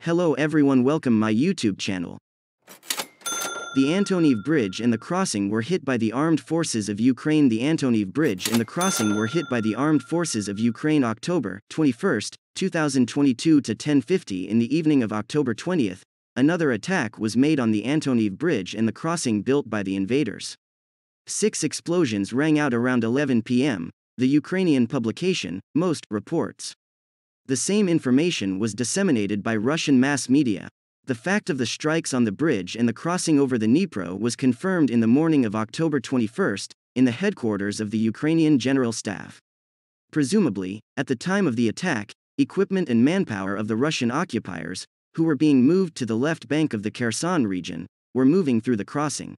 Hello everyone, welcome my YouTube channel. The Antoniv Bridge and the crossing were hit by the Armed Forces of Ukraine. The Antoniv Bridge and the crossing were hit by the Armed Forces of Ukraine October 21, 2022 to 10:50 in the evening of October 20. Another attack was made on the Antoniv Bridge and the crossing built by the invaders. 6 explosions rang out around 11 p.m., the Ukrainian publication, Most, reports. The same information was disseminated by Russian mass media. The fact of the strikes on the bridge and the crossing over the Dnipro was confirmed in the morning of October 21, in the headquarters of the Ukrainian General Staff. Presumably, at the time of the attack, equipment and manpower of the Russian occupiers, who were being moved to the left bank of the Kherson region, were moving through the crossing.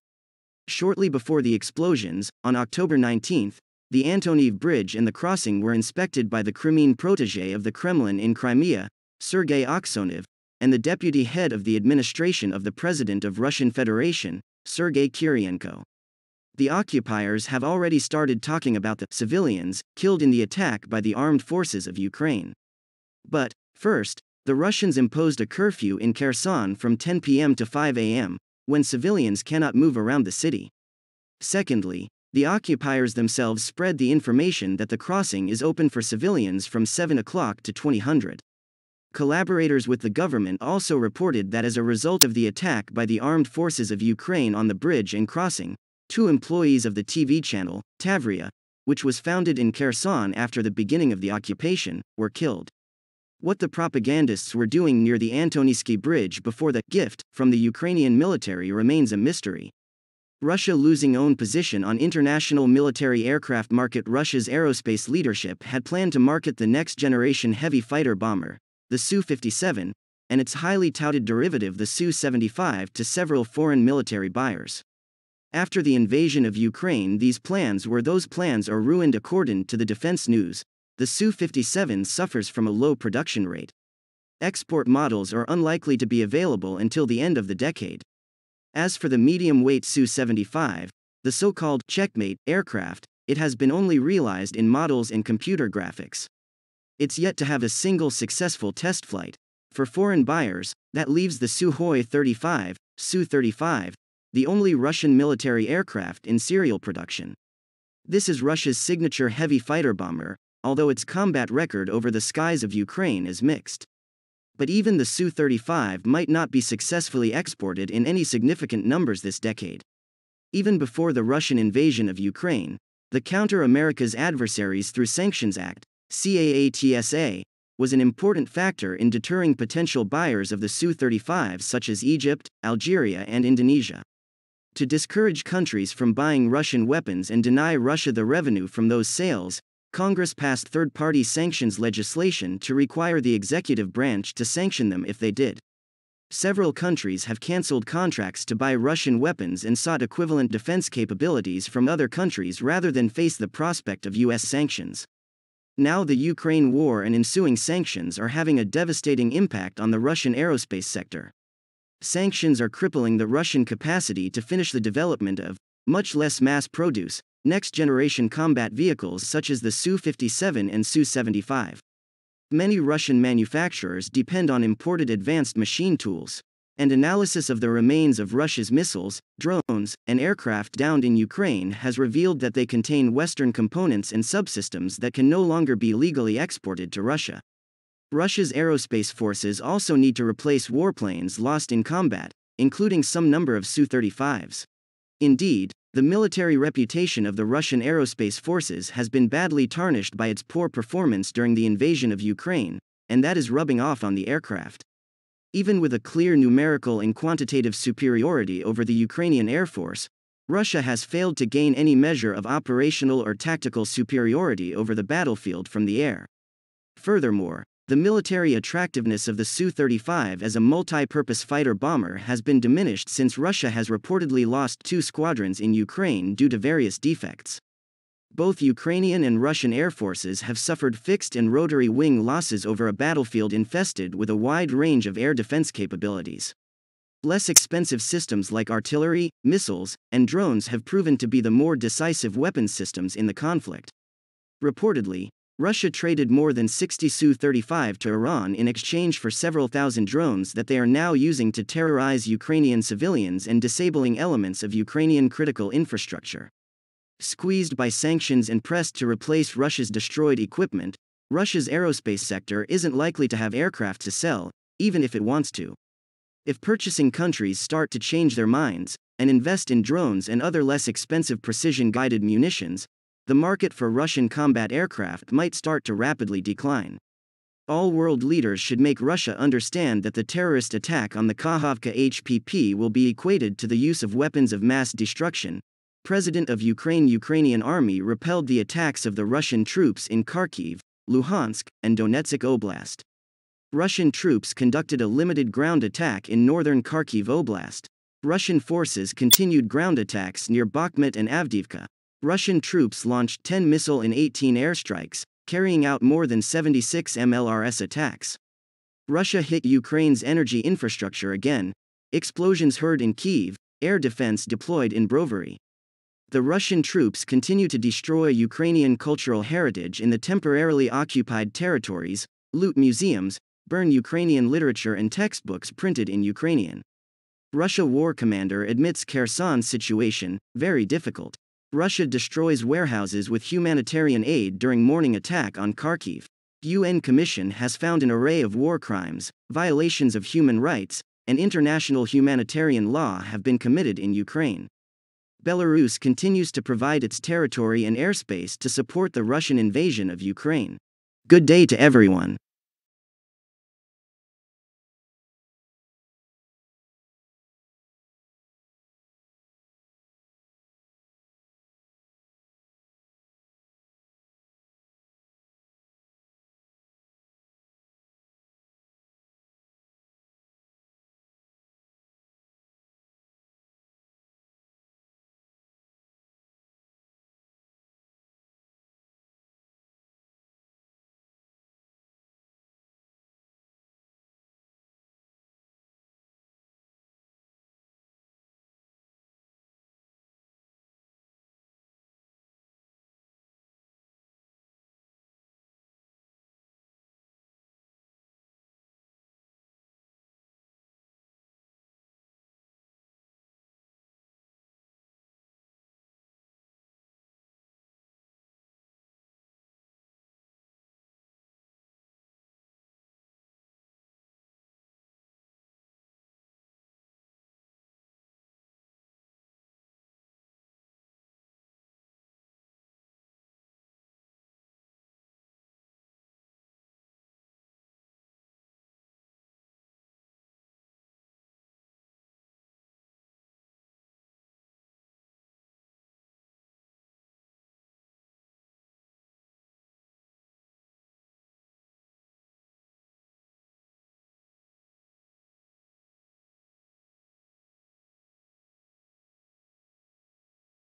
Shortly before the explosions, on October 19, the Antoniv Bridge and the crossing were inspected by the Crimean protégé of the Kremlin in Crimea, Sergei Aksyonov, and the deputy head of the administration of the President of Russian Federation, Sergei Kirienko. The occupiers have already started talking about the civilians killed in the attack by the armed forces of Ukraine. But, first, the Russians imposed a curfew in Kherson from 10 p.m. to 5 a.m., when civilians cannot move around the city. Secondly, the occupiers themselves spread the information that the crossing is open for civilians from 7 o'clock to 2000. Collaborators with the government also reported that as a result of the attack by the armed forces of Ukraine on the bridge and crossing, 2 employees of the TV channel, Tavria, which was founded in Kherson after the beginning of the occupation, were killed. What the propagandists were doing near the Antonivsky Bridge before the gift from the Ukrainian military remains a mystery. Russia losing own position on international military aircraft market. Russia's aerospace leadership had planned to market the next-generation heavy fighter bomber, the Su-57, and its highly touted derivative the Su-75 to several foreign military buyers. After the invasion of Ukraine, those plans are ruined. According to the Defense News, the Su-57 suffers from a low production rate. Export models are unlikely to be available until the end of the decade. As for the medium-weight Su-75, the so-called checkmate aircraft, it has been only realized in models and computer graphics. It's yet to have a single successful test flight. For foreign buyers, that leaves the Sukhoi 35, Su-35, the only Russian military aircraft in serial production. This is Russia's signature heavy fighter bomber, although its combat record over the skies of Ukraine is mixed. But even the Su-35 might not be successfully exported in any significant numbers this decade. Even before the Russian invasion of Ukraine, the Counter America's Adversaries Through Sanctions Act, CAATSA, was an important factor in deterring potential buyers of the Su-35 such as Egypt, Algeria and Indonesia. To discourage countries from buying Russian weapons and deny Russia the revenue from those sales, Congress passed third-party sanctions legislation to require the executive branch to sanction them if they did. Several countries have cancelled contracts to buy Russian weapons and sought equivalent defense capabilities from other countries rather than face the prospect of U.S. sanctions. Now the Ukraine war and ensuing sanctions are having a devastating impact on the Russian aerospace sector. Sanctions are crippling the Russian capacity to finish the development of, much less mass-produce, next-generation combat vehicles such as the Su-57 and Su-75. Many Russian manufacturers depend on imported advanced machine tools, and analysis of the remains of Russia's missiles, drones, and aircraft downed in Ukraine has revealed that they contain Western components and subsystems that can no longer be legally exported to Russia. Russia's aerospace forces also need to replace warplanes lost in combat, including some number of Su-35s. Indeed, the military reputation of the Russian aerospace forces has been badly tarnished by its poor performance during the invasion of Ukraine, and that is rubbing off on the aircraft. Even with a clear numerical and quantitative superiority over the Ukrainian Air Force, Russia has failed to gain any measure of operational or tactical superiority over the battlefield from the air. Furthermore, the military attractiveness of the Su-35 as a multi-purpose fighter bomber has been diminished since Russia has reportedly lost 2 squadrons in Ukraine due to various defects. Both Ukrainian and Russian air forces have suffered fixed and rotary wing losses over a battlefield infested with a wide range of air defense capabilities. Less expensive systems like artillery, missiles, and drones have proven to be the more decisive weapons systems in the conflict. Reportedly, Russia traded more than 60 Su-35 to Iran in exchange for several thousand drones that they are now using to terrorize Ukrainian civilians and disabling elements of Ukrainian critical infrastructure. Squeezed by sanctions and pressed to replace Russia's destroyed equipment, Russia's aerospace sector isn't likely to have aircraft to sell, even if it wants to. If purchasing countries start to change their minds and invest in drones and other less expensive precision-guided munitions, the market for Russian combat aircraft might start to rapidly decline. All world leaders should make Russia understand that the terrorist attack on the Kakhovka HPP will be equated to the use of weapons of mass destruction. President of Ukrainian Army repelled the attacks of the Russian troops in Kharkiv, Luhansk, and Donetsk Oblast. Russian troops conducted a limited ground attack in northern Kharkiv Oblast. Russian forces continued ground attacks near Bakhmut and Avdiivka. Russian troops launched 10 missile and 18 airstrikes, carrying out more than 76 MLRS attacks. Russia hit Ukraine's energy infrastructure again. Explosions heard in Kyiv, air defense deployed in Brovary. The Russian troops continue to destroy Ukrainian cultural heritage in the temporarily occupied territories, loot museums, burn Ukrainian literature and textbooks printed in Ukrainian. Russia war commander admits Kherson situation, very difficult. Russia destroys warehouses with humanitarian aid during morning attack on Kharkiv. UN Commission has found an array of war crimes, violations of human rights, and international humanitarian law have been committed in Ukraine. Belarus continues to provide its territory and airspace to support the Russian invasion of Ukraine. Good day to everyone.